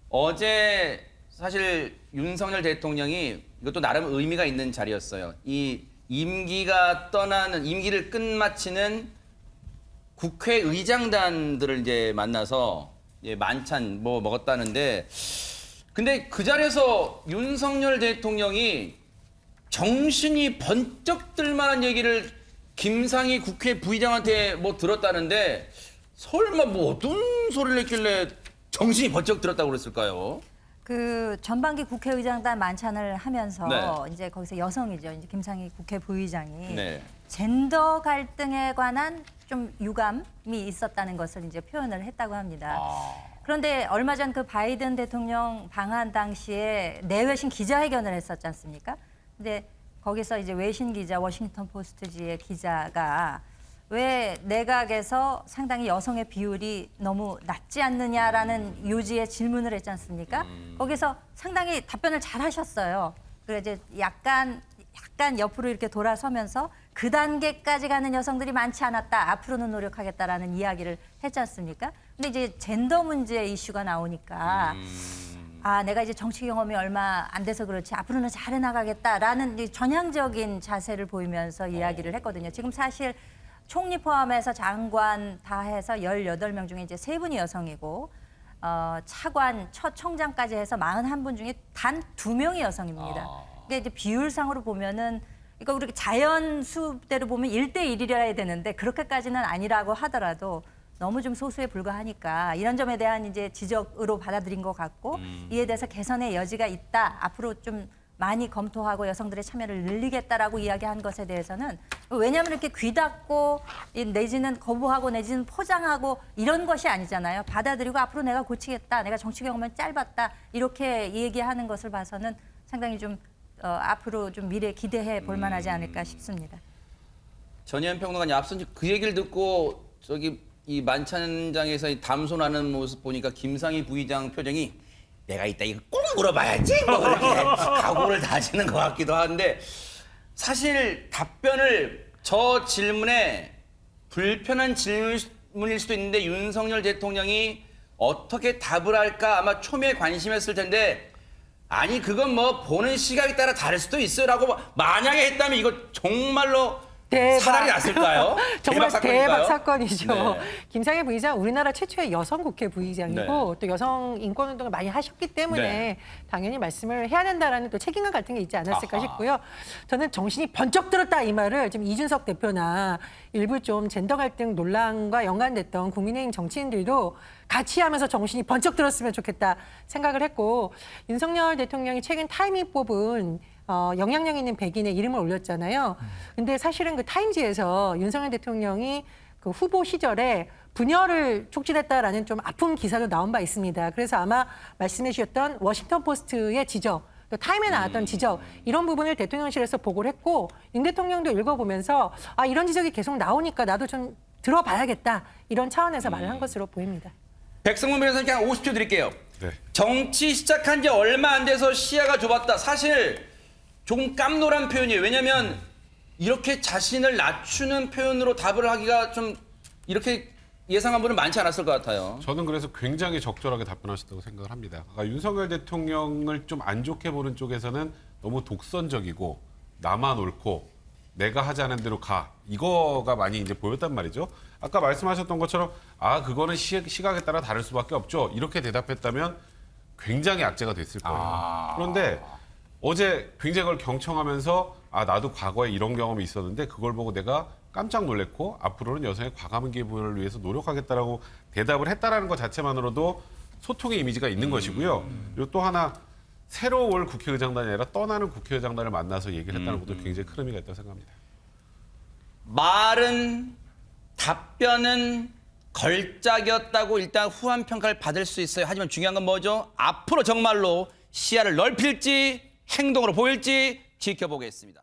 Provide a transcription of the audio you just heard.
어제 사실 윤석열 대통령이 이것도 나름 의미가 있는 자리였어요. 이 임기를 끝마치는 국회의장단들을 이제 만나서 만찬 먹었다는데, 근데 그 자리에서 윤석열 대통령이 정신이 번쩍 들 만한 얘기를 김상희 국회 부의장한테 들었다는데, 설마 어떤 소리를 했길래 정신이 번쩍 들었다고 그랬을까요? 그 전반기 국회의장단 만찬을 하면서 네. 이제 거기서 여성이죠. 이제 김상희 국회 부의장이 네. 젠더 갈등에 관한 좀 유감이 있었다는 것을 이제 표현을 했다고 합니다. 그런데 얼마 전 그 바이든 대통령 방한 당시에 내외신 기자회견을 했었지 않습니까? 근데 거기서 이제 외신 기자, 워싱턴 포스트지의 기자가 왜 내각에서 상당히 여성의 비율이 너무 낮지 않느냐라는 요지의 질문을 했지 않습니까? 거기서 상당히 답변을 잘 하셨어요. 그래 이제 약간 옆으로 이렇게 돌아서면서 그 단계까지 가는 여성들이 많지 않았다. 앞으로는 노력하겠다라는 이야기를 했지 않습니까? 근데 이제 젠더 문제 이슈가 나오니까 내가 이제 정치 경험이 얼마 안 돼서 그렇지 앞으로는 잘해 나가겠다라는 이 전향적인 자세를 보이면서 이야기를 했거든요. 지금 사실 총리 포함해서 장관 다 해서 18명 중에 이제 3분이 여성이고 차관, 첫 청장까지 해서 41분 중에 단 2명이 여성입니다. 이게 이제 비율상으로 보면은 이거 우리 자연 수대로 보면 1대1이라 야 되는데 그렇게까지는 아니라고 하더라도 너무 좀 소수에 불과하니까 이런 점에 대한 이제 지적으로 받아들인 것 같고 이에 대해서 개선의 여지가 있다. 앞으로 좀 많이 검토하고 여성들의 참여를 늘리겠다라고 이야기한 것에 대해서는 왜냐하면 이렇게 귀 닫고 내지는 거부하고 내지는 포장하고 이런 것이 아니잖아요. 받아들이고 앞으로 내가 고치겠다. 내가 정치 경험은 짧았다. 이렇게 얘기하는 것을 봐서는 상당히 좀 앞으로 좀 미래 기대해 볼 만하지 않을까 싶습니다. 전혜연 평론가님, 앞선 그 얘기를 듣고 이 만찬장에서 담소나는 모습 보니까 김상희 부의장 표정이 내가 이따 이거 꼭 물어봐야지 그렇게 각오를 다지는 것 같기도 한데, 사실 답변을 저 질문에 불편한 질문일 수도 있는데 윤석열 대통령이 어떻게 답을 할까 아마 초미에 관심했을 텐데, 아니 그건 보는 시각에 따라 다를 수도 있어요라고 만약에 했다면 이거 정말로 사달이 났을까요? 정말 사건일까요? 대박 사건이죠. 네. 김상희 부의장 우리나라 최초의 여성 국회 부의장이고 또 여성 인권 운동을 많이 하셨기 때문에 네. 당연히 말씀을 해야 된다라는 또 책임감 같은 게 있지 않았을까 싶고요. 저는 정신이 번쩍 들었다 이 말을 지금 이준석 대표나 일부 좀 젠더 갈등 논란과 연관됐던 국민의힘 정치인들도 같이 하면서 정신이 번쩍 들었으면 좋겠다 생각을 했고, 윤석열 대통령이 최근 타임이 뽑은 영향력 있는 백인의 이름을 올렸잖아요. 근데 사실은 그 타임지에서 윤석열 대통령이 그 후보 시절에 분열을 촉진했다라는 좀 아픈 기사도 나온 바 있습니다. 그래서 아마 말씀해 주셨던 워싱턴 포스트의 지적, 또 타임에 나왔던 지적, 이런 부분을 대통령실에서 보고를 했고, 윤 대통령도 읽어보면서 이런 지적이 계속 나오니까 나도 좀 들어봐야겠다, 이런 차원에서 말을 한 것으로 보입니다. 백성문 변호사님께 한 50초 드릴게요. 네. 정치 시작한 지 얼마 안 돼서 시야가 좁았다. 사실 조금 깜놀한 표현이에요. 왜냐하면 이렇게 자신을 낮추는 표현으로 답을 하기가 좀 이렇게 예상한 분은 많지 않았을 것 같아요. 저는 그래서 굉장히 적절하게 답변하셨다고 생각을 합니다. 그러니까 윤석열 대통령을 좀 안 좋게 보는 쪽에서는 너무 독선적이고 나만 옳고 내가 하지 않은 대로 가, 이거가 많이 이제 보였단 말이죠. 아까 말씀하셨던 것처럼 그거는 시각에 따라 다를 수밖에 없죠, 이렇게 대답했다면 굉장히 악재가 됐을 거예요. 그런데 어제 굉장히 그걸 경청하면서 나도 과거에 이런 경험이 있었는데 그걸 보고 내가 깜짝 놀랐고 앞으로는 여성의 과감 기부를 위해서 노력하겠다라고 대답을 했다라는 것 자체만으로도 소통의 이미지가 있는 것이고요. 그리고 또 하나, 새로 올 국회의장단이 아니라 떠나는 국회의장단을 만나서 얘기를 했다는 것도 굉장히 큰 의미가 있다고 생각합니다. 말은, 답변은 걸작이었다고 일단 후한 평가를 받을 수 있어요. 하지만 중요한 건 뭐죠? 앞으로 정말로 시야를 넓힐지 행동으로 보일지 지켜보겠습니다.